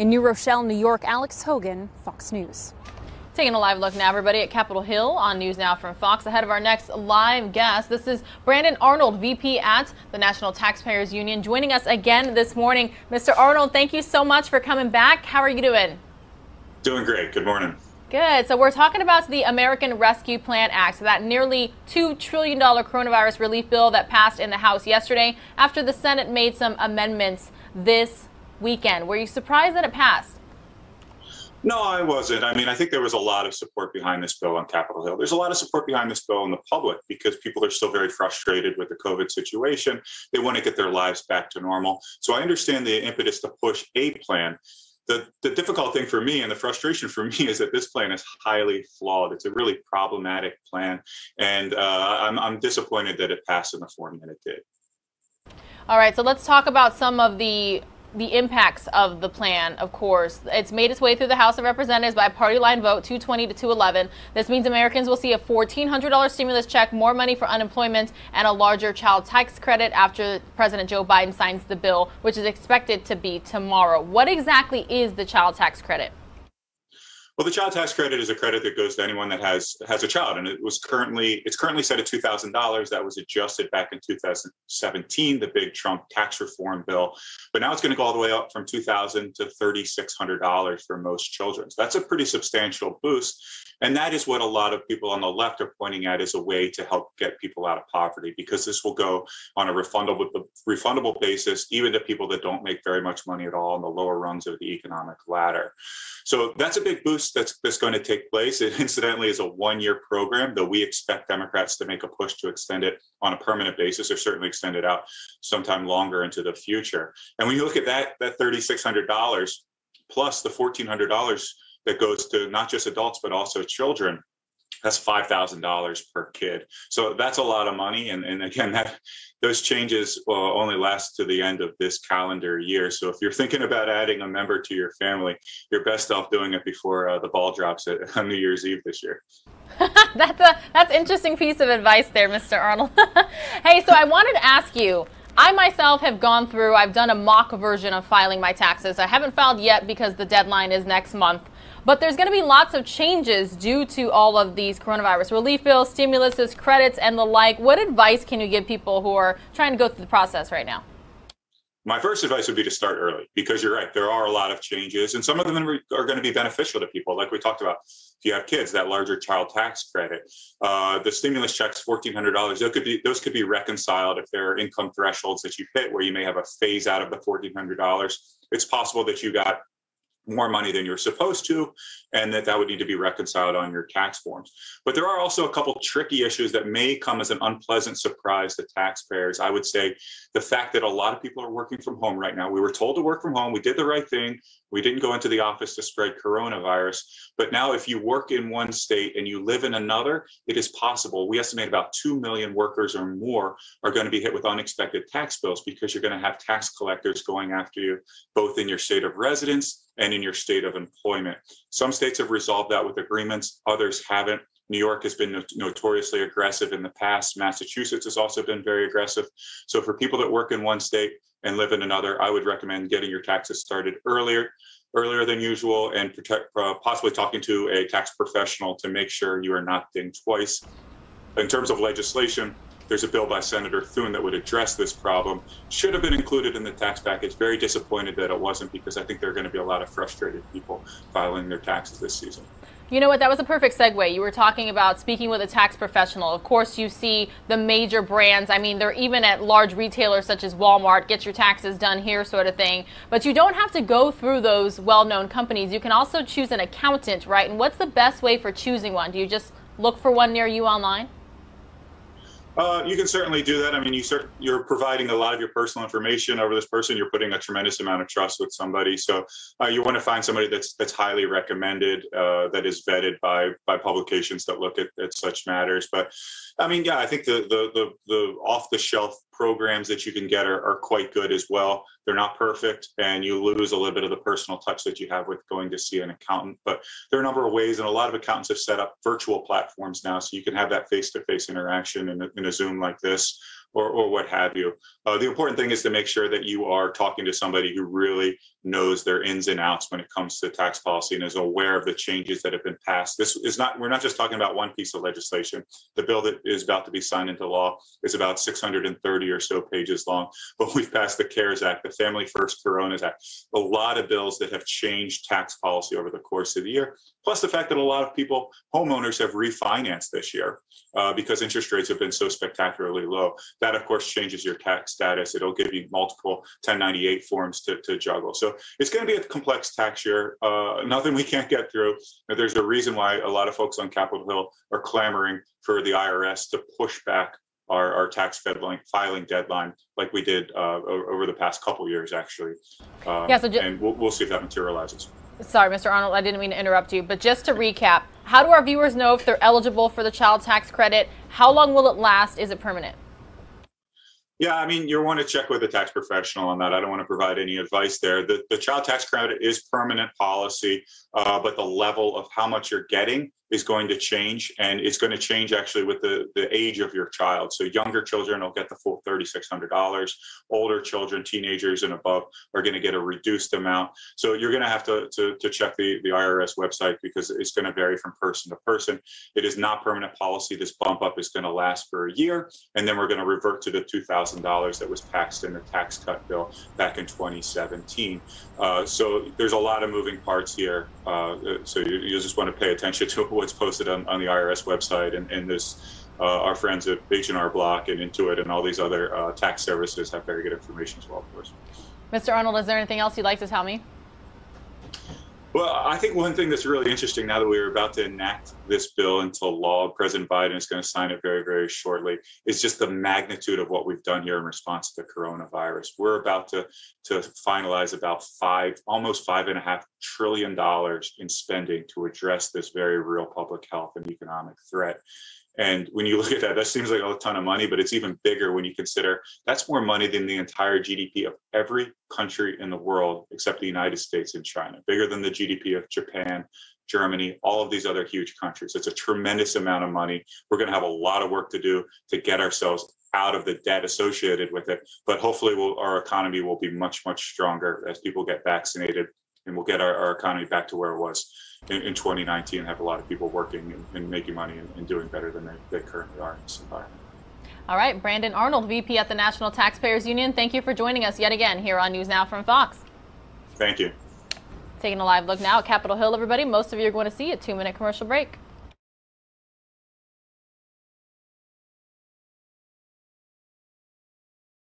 In New Rochelle, New York, Alex Hogan, Fox News. Taking a live look now, everybody, at Capitol Hill on NewsNOW from Fox. Ahead of our next live guest, this is Brandon Arnold, VP at the National Taxpayers Union, joining us again this morning. Mr. Arnold, thank you so much for coming back. How are you doing? Doing great. Good morning. Good. So we're talking about the American Rescue Plan Act, so that nearly $2 trillion coronavirus relief bill that passed in the House yesterday after the Senate made some amendments this weekend. Were you surprised that it passed? No, I wasn't. I mean, I think there was a lot of support behind this bill on Capitol Hill. There's a lot of support behind this bill in the public because people are still very frustrated with the COVID situation. They want to get their lives back to normal. So I understand the impetus to push a plan. The difficult thing for me and the frustration for me is that this plan is highly flawed. It's a really problematic plan. And I'm disappointed that it passed in the form that it did. All right, so let's talk about some of the impacts of the plan. Of course, it's made its way through the House of Representatives by party line vote, 220 to 211. This means Americans will see a $1,400 stimulus check, more money for unemployment, and a larger child tax credit after President Joe Biden signs the bill, which is expected to be tomorrow. What exactly is the child tax credit? Well, the child tax credit is a credit that goes to anyone that has a child, and it's currently set at $2,000. That was adjusted back in 2017, the big Trump tax reform bill. But now it's going to go all the way up from $2,000 to $3,600 for most children. So that's a pretty substantial boost, and that is what a lot of people on the left are pointing at as a way to help get people out of poverty, because this will go on a refundable basis, even to people that don't make very much money at all on the lower rungs of the economic ladder. So that's a big boost that's going to take place. It incidentally is a one-year program, though we expect Democrats to make a push to extend it on a permanent basis, or certainly extend it out sometime longer into the future. And when you look at that $3,600 plus the $1,400 that goes to not just adults, but also children, that's $5,000 per kid. So that's a lot of money. And again, those changes will only last to the end of this calendar year. So if you're thinking about adding a member to your family, you're best off doing it before the ball drops on New Year's Eve this year. That's interesting piece of advice there, Mr. Arnold. Hey, so I wanted to ask you, I myself have gone through, I've done a mock version of filing my taxes. I haven't filed yet because the deadline is next month. But there's going to be lots of changes due to all of these coronavirus relief bills, stimuluses, credits, and the like. What advice can you give people who are trying to go through the process right now? My first advice would be to start early, because you're right, there are a lot of changes, and some of them are going to be beneficial to people. Like we talked about, if you have kids, that larger child tax credit, the stimulus checks, $1,400, those could be reconciled if there are income thresholds that you hit where you may have a phase out of the $1,400. It's possible that you got more money than you're supposed to, and that would need to be reconciled on your tax forms. But there are also a couple tricky issues that may come as an unpleasant surprise to taxpayers. I would say the fact that a lot of people are working from home right now. We were told to work from home. We did the right thing. We didn't go into the office to spread coronavirus. But now if you work in one state and you live in another, it is possible. We estimate about 2 million workers or more are going to be hit with unexpected tax bills, because you're going to have tax collectors going after you both in your state of residence and in your state of employment. Some states have resolved that with agreements, others haven't. New York has been notoriously aggressive in the past. Massachusetts has also been very aggressive. So for people that work in one state and live in another, I would recommend getting your taxes started earlier than usual, and possibly talking to a tax professional to make sure you are not dinged twice. In terms of legislation, there's a bill by Senator Thune that would address this problem. Should have been included in the tax package. Very disappointed that it wasn't, because I think there are going to be a lot of frustrated people filing their taxes this season. You know what? That was a perfect segue. You were talking about speaking with a tax professional. Of course, you see the major brands. I mean, they're even at large retailers such as Walmart, get your taxes done here sort of thing. But you don't have to go through those well-known companies. You can also choose an accountant, right? And what's the best way for choosing one? Do you just look for one near you online? You can certainly do that. I mean, you're providing a lot of your personal information over this person. You're putting a tremendous amount of trust with somebody. So you want to find somebody that's highly recommended, that is vetted by publications that look at such matters. But I mean, yeah, I think the off-the-shelf programs that you can get are quite good as well. They're not perfect, and you lose a little bit of the personal touch that you have with going to see an accountant. But there are a number of ways, and a lot of accountants have set up virtual platforms now, so you can have that face-to-face interaction in a Zoom like this, or what have you. The important thing is to make sure that you are talking to somebody who really knows their ins and outs when it comes to tax policy and is aware of the changes that have been passed. We're not just talking about one piece of legislation. The bill that is about to be signed into law is about 630 or so pages long, but we've passed the CARES Act, the Family First Coronas Act, a lot of bills that have changed tax policy over the course of the year, plus the fact that a lot of people, homeowners, have refinanced this year because interest rates have been so spectacularly low. That, of course, changes your tax status. It'll give you multiple 1098 forms to juggle. So it's going to be a complex tax year, nothing we can't get through. There's a reason why a lot of folks on Capitol Hill are clamoring for the IRS to push back our tax filing deadline, like we did over the past couple years, actually. And we'll see if that materializes. Sorry, Mr. Arnold, I didn't mean to interrupt you, but just to recap, how do our viewers know if they're eligible for the child tax credit? How long will it last? Is it permanent? Yeah, I mean, you want to check with a tax professional on that. I don't want to provide any advice there. The child tax credit is permanent policy, but the level of how much you're getting is going to change, and it's going to change actually with the age of your child. So younger children will get the full $3,600. Older children, teenagers and above, are going to get a reduced amount. So you're going to have to check the IRS website because it's going to vary from person to person. It is not permanent policy. This bump up is going to last for a year, and then we're going to revert to the $2,000 that was passed in the tax cut bill back in 2017. So there's a lot of moving parts here. So you just want to pay attention to what's posted on the IRS website, and this our friends at H&R Block and Intuit and all these other tax services have very good information as well, of course. Mr. Arnold, is there anything else you'd like to tell me? Well, I think one thing that's really interesting now that we're about to enact this bill into law, President Biden is going to sign it very, very shortly, is just the magnitude of what we've done here in response to the coronavirus. We're about to finalize about almost $5.5 trillion in spending to address this very real public health and economic threat. And when you look at that, that seems like a ton of money, but it's even bigger when you consider that's more money than the entire GDP of every country in the world except the United States and China, bigger than the GDP of Japan, Germany, all of these other huge countries. It's a tremendous amount of money. We're going to have a lot of work to do to get ourselves out of the debt associated with it. But hopefully our economy will be much, much stronger as people get vaccinated, and we'll get our economy back to where it was in 2019 and have a lot of people working and making money and doing better than they currently are in this environment. All right, Brandon Arnold, VP at the National Taxpayers Union, thank you for joining us yet again here on News Now from Fox. Thank you. Taking a live look now at Capitol Hill, everybody. Most of you are going to see a 2-minute commercial break.